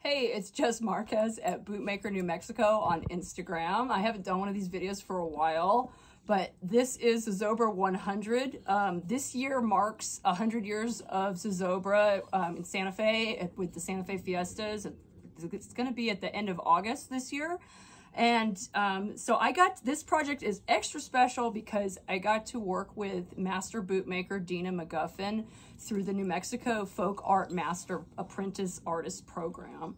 Hey, it's Jes Marquez at Bootmaker New Mexico on Instagram. I haven't done one of these videos for a while, but this is Zozobra 100. This year marks 100 years of Zozobra in Santa Fe with the Santa Fe Fiestas. It's going to be at the end of August this year. And so this project is extra special because I got to work with master bootmaker Deana McGuffin through the New Mexico Folk Art Master Apprentice Artist Program.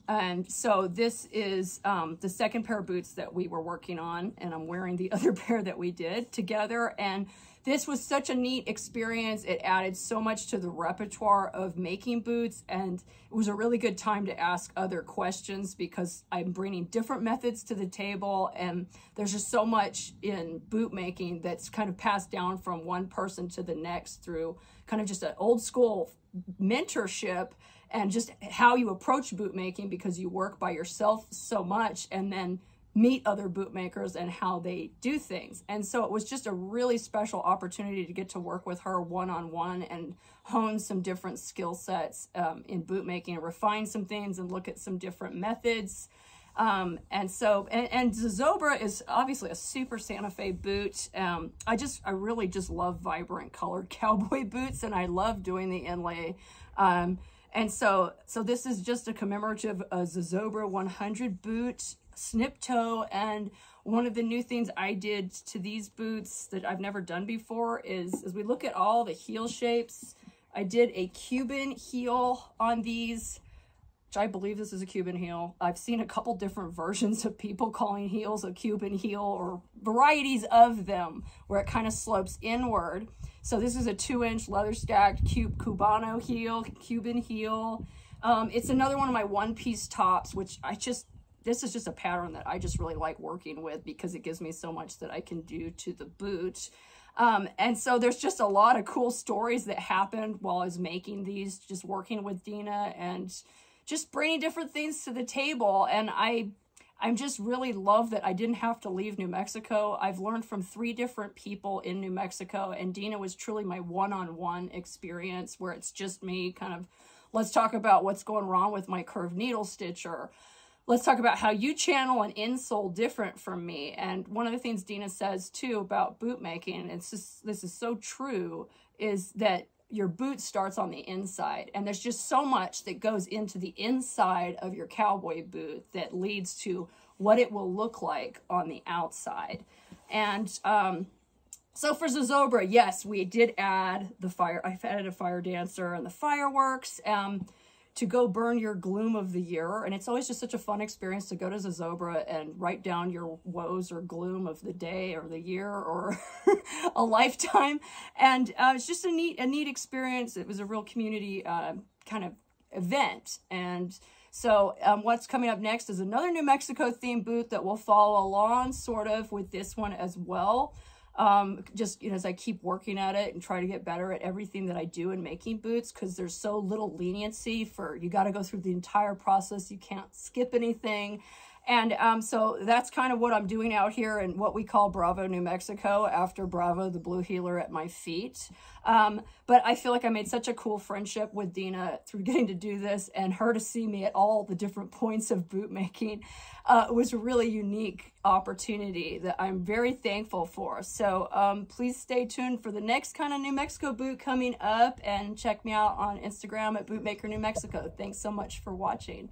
And so this is the second pair of boots that we were working on, and I'm wearing the other pair that we did together. And this was such a neat experience. It added so much to the repertoire of making boots, and it was a really good time to ask other questions because I'm bringing different methods to the table, and there's just so much in boot making that's kind of passed down from one person to the next through kind of just an old school mentorship and just how you approach boot making, because you work by yourself so much and then meet other bootmakers and how they do things. And so it was just a really special opportunity to get to work with her one-on-one and hone some different skill sets in bootmaking and refine some things and look at some different methods. And Zozobra is obviously a super Santa Fe boot. I really just love vibrant colored cowboy boots, and I love doing the inlay. And so this is just a commemorative Zozobra 100 boot, snip toe. And one of the new things I did to these boots that I've never done before is, as we look at all the heel shapes, I did a Cuban heel on these, which I believe this is a Cuban heel. I've seen a couple different versions of people calling heels a Cuban heel, or varieties of them where it kind of slopes inward. So this is a 2-inch leather stacked Cubano heel, Cuban heel. It's another one of my one-piece tops, which this is just a pattern that I just really like working with because it gives me so much that I can do to the boot. And so there's just a lot of cool stories that happened while I was making these, just working with Deana and just bringing different things to the table. And I'm just really love that I didn't have to leave New Mexico. I've learned from 3 different people in New Mexico, and Deana was truly my one-on-one experience where it's just me kind of, let's talk about what's going wrong with my curved needle stitcher. Let's talk about how you channel an insole different from me. And one of the things Deana says too about boot making, and this is so true, is that your boot starts on the inside, and there's just so much that goes into the inside of your cowboy boot that leads to what it will look like on the outside. And so for Zozobra, yes, we did add the fire. I've added a fire dancer and the fireworks to go burn your gloom of the year. And it's always just such a fun experience to go to Zozobra and write down your woes or gloom of the day or the year or a lifetime. And it's just a neat experience. It was a real community kind of event. And so what's coming up next is another New Mexico themed boot that will follow along sort of with this one as well. Just, as I keep working at it and try to get better at everything that I do in making boots, because there's so little leniency you got to go through the entire process. You can't skip anything. And so that's kind of what I'm doing out here in what we call Bravo, New Mexico, after Bravo, the blue heeler at my feet. But I feel like I made such a cool friendship with Deana through getting to do this, and her to see me at all the different points of boot making was a really unique opportunity that I'm very thankful for. So please stay tuned for the next kind of New Mexico boot coming up, and check me out on Instagram at Bootmaker New Mexico. Thanks so much for watching.